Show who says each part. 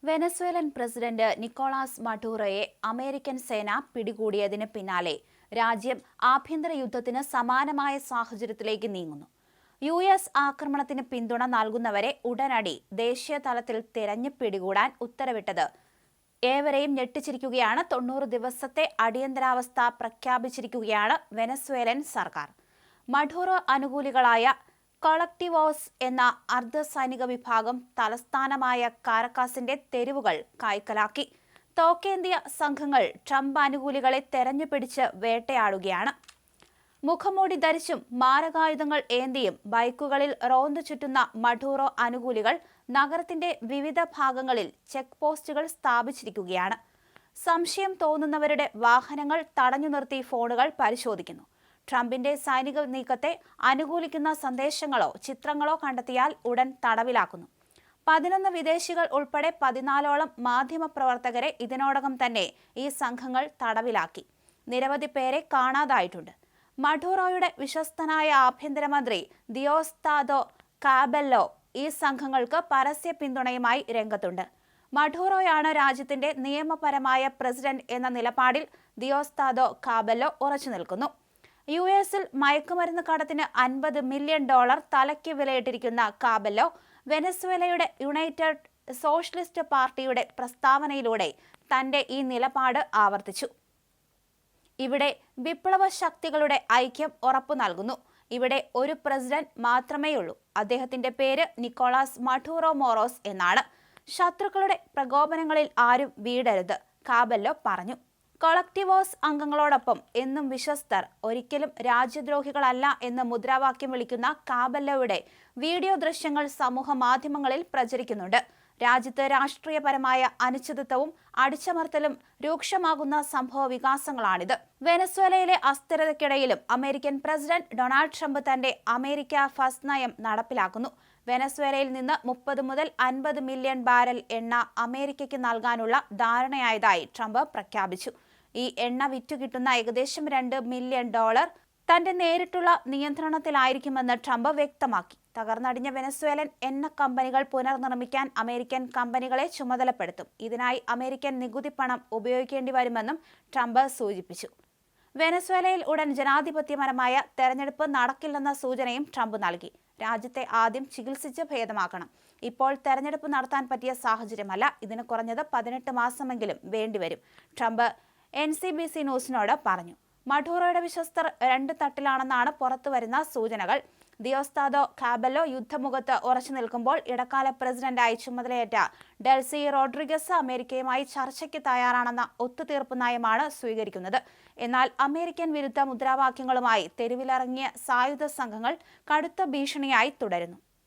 Speaker 1: Venezuelan president Nicolas മഡൂറോയെ American സേന പിടികൂടിയതിന് പിന്നാലെ രാജ്യം ആഭ്യന്തര യുദ്ധത്തിന് സമാനമായ സാഹചര്യത്തിലേക്ക് നീങ്ങുന്നു. യു.എസ്. ആക്രമണത്തിന് പിന്തുണ നൽകുന്നവരെ ഉടനടി ദേശീയ തലത്തിൽ തിരഞ്ഞു പിടികൂടാൻ ഉത്തരവിട്ടത് ഏവരെയും ഞെട്ടിച്ചിരിക്കുകയാണ്. 90 ദിവസത്തെ അടിയന്തരാവസ്ഥ പ്രഖ്യാപിച്ചിരിക്കുകയാണ് വെനസ്വേലൻ സർക്കാർ. മഡൂറോ അനുകൂലികളായ കൊളക്ടിവോസ് എന്ന അർദ്ധസൈനിക വിഭാഗം തലസ്ഥാനമായ കാരക്കാസിന്റെ തെരുവുകൾ കൈക്കലാക്കി. തോക്കേന്തിയ സംഘങ്ങൾ ട്രംപ് അനുകൂലികളെ തെരഞ്ഞുപിടിച്ച് വേട്ടയാടുകയാണ്. മുഖംമൂടി ധരിച്ചും മാരകായുധങ്ങൾ ഏന്തിയും ബൈക്കുകളിൽ റോന്തു ചുറ്റുന്ന മഡൂറോ അനുകൂലികൾ നഗരത്തിന്റെ വിവിധ ഭാഗങ്ങളിൽ ചെക്ക് പോസ്റ്റുകൾ സ്ഥാപിച്ചിരിക്കുകയാണ്. സംശയം തോന്നുന്നവരുടെ വാഹനങ്ങൾ തടഞ്ഞു നിർത്തി ഫോണുകൾ പരിശോധിക്കുന്നു. ട്രംപിന്റെ സൈനിക നീക്കത്തെ അനുകൂലിക്കുന്ന സന്ദേശങ്ങളോ ചിത്രങ്ങളോ കണ്ടെത്തിയാൽ ഉടൻ തടവിലാക്കുന്നു. 11 വിദേശികൾ ഉൾപ്പെടെ 14ഓളം മാധ്യമപ്രവർത്തകരെ ഇതിനോടകം തന്നെ ഈ സംഘങ്ങൾ തടവിലാക്കി. നിരവധി പേരെ കാണാതായിട്ടുണ്ട്. മഡൂറോയുടെ വിശ്വസ്തനായ ആഭ്യന്തരമന്ത്രി ദിയോസ്താദോ കാബെല്ലോ ഈ സംഘങ്ങൾക്ക് പരസ്യ പിന്തുണയുമായി രംഗത്തുണ്ട്. മഡൂറോയാണ് രാജ്യത്തിന്റെ നിയമപരമായ പ്രസിഡന്റ് എന്ന നിലപാടിൽ ദിയോസ്താദോ കാബെല്ലോ ഉറച്ചു നിൽക്കുന്നു. യു.എസിൽ മയക്കുമരുന്ന് കടത്തിന് $50 മില്യൺ തലയ്ക്ക് വിലയിട്ടിരിക്കുന്ന കാബെല്ലോ വെനസ്വേലയുടെ യുണൈറ്റഡ് സോഷ്യലിസ്റ്റ് പാർട്ടിയുടെ പ്രസ്താവനയിലൂടെ തന്റെ ഈ നിലപാട് ആവർത്തിച്ചു. ഇവിടെ വിപ്ലവ ശക്തികളുടെ ഐക്യം ഉറപ്പു നൽകുന്നു. ഇവിടെ ഒരു പ്രസിഡന്റ് മാത്രമേയുള്ളൂ. അദ്ദേഹത്തിന്റെ പേര് നിക്കോളാസ് മഡൂറോ മോറോസ് എന്നാണ്. ശത്രുക്കളുടെ പ്രകോപനങ്ങളിൽ ആരും വീടരുത്, കാബെല്ലോ പറഞ്ഞു. കൊളക്ടിവോസ് അംഗങ്ങളോടൊപ്പം എന്നും വിശ്വസ്തർ, ഒരിക്കലും രാജ്യദ്രോഹികളല്ല എന്ന് മുദ്രാവാക്യം വിളിക്കുന്ന കാബെല്ലോയുടെ വീഡിയോ ദൃശ്യങ്ങൾ സമൂഹ മാധ്യമങ്ങളിൽ പ്രചരിക്കുന്നുണ്ട്. രാജ്യത്ത് രാഷ്ട്രീയപരമായ അനിശ്ചിതത്വവും അടിച്ചമർത്തലും രൂക്ഷമാകുന്ന സംഭവ വികാസങ്ങളാണിത്. വെനസ്വേലയിലെ അസ്ഥിരതയ്ക്കിടയിലും അമേരിക്കൻ പ്രസിഡന്റ് ഡൊണാൾഡ് ട്രംപ് തന്റെ അമേരിക്ക ഫസ്റ്റ് നയം നടപ്പിലാക്കുന്നു. വെനസ്വേലയിൽ നിന്ന് 30 മുതൽ 50 മില്യൺ ബാരൽ എണ്ണ അമേരിക്കയ്ക്ക് നൽകാനുള്ള ധാരണയായതായി ട്രംപ് പ്രഖ്യാപിച്ചു. ഈ എണ്ണ വിറ്റുകിട്ടുന്ന ഏകദേശം $2 മില്യൺ തന്റെ നേരിട്ടുള്ള നിയന്ത്രണത്തിലായിരിക്കുമെന്ന് ട്രംപ് വ്യക്തമാക്കി. തകർന്നടിഞ്ഞ വെനസ്വേലൻ എണ്ണ കമ്പനികൾ പുനർനിർമ്മിക്കാൻ അമേരിക്കൻ കമ്പനികളെ ചുമതലപ്പെടുത്തും. ഇതിനായി അമേരിക്കൻ നികുതി പണം ഉപയോഗിക്കേണ്ടി വരുമെന്നും ട്രംപ് സൂചിപ്പിച്ചു. വെനസ്വേലയിൽ ഉടൻ ജനാധിപത്യപരമായ തെരഞ്ഞെടുപ്പ് നടക്കില്ലെന്ന സൂചനയും ട്രംപ് നൽകി. രാജ്യത്തെ ആദ്യം ചികിത്സിച്ച് ഭേദമാക്കണം. ഇപ്പോൾ തെരഞ്ഞെടുപ്പ് നടത്താൻ പറ്റിയ സാഹചര്യമല്ല. ഇതിന് കുറഞ്ഞത് 18 മാസമെങ്കിലും വേണ്ടിവരും, ട്രംപ് NBC ന്യൂസിനോട് പറഞ്ഞു. മഡൂറോയുടെ വിശ്വസ്തർ 2 തട്ടിലാണെന്നാണ് പുറത്തുവരുന്ന സൂചനകൾ. ദിയോസ്താദോ കാബെല്ലോ യുദ്ധമുഖത്ത് ഉറച്ചു നിൽക്കുമ്പോൾ ഇടക്കാല പ്രസിഡന്റായി ചുമതലയേറ്റ ഡെൽസി റോഡ്രിഗസ് അമേരിക്കയുമായി ചർച്ചയ്ക്ക് തയ്യാറാണെന്ന ഒത്തുതീർപ്പ് നയമാണ് സ്വീകരിക്കുന്നത്. എന്നാൽ അമേരിക്കൻ വിരുദ്ധ മുദ്രാവാക്യങ്ങളുമായി തെരുവിലിറങ്ങിയ സായുധ സംഘങ്ങൾ കടുത്ത ഭീഷണിയായി തുടരുന്നു.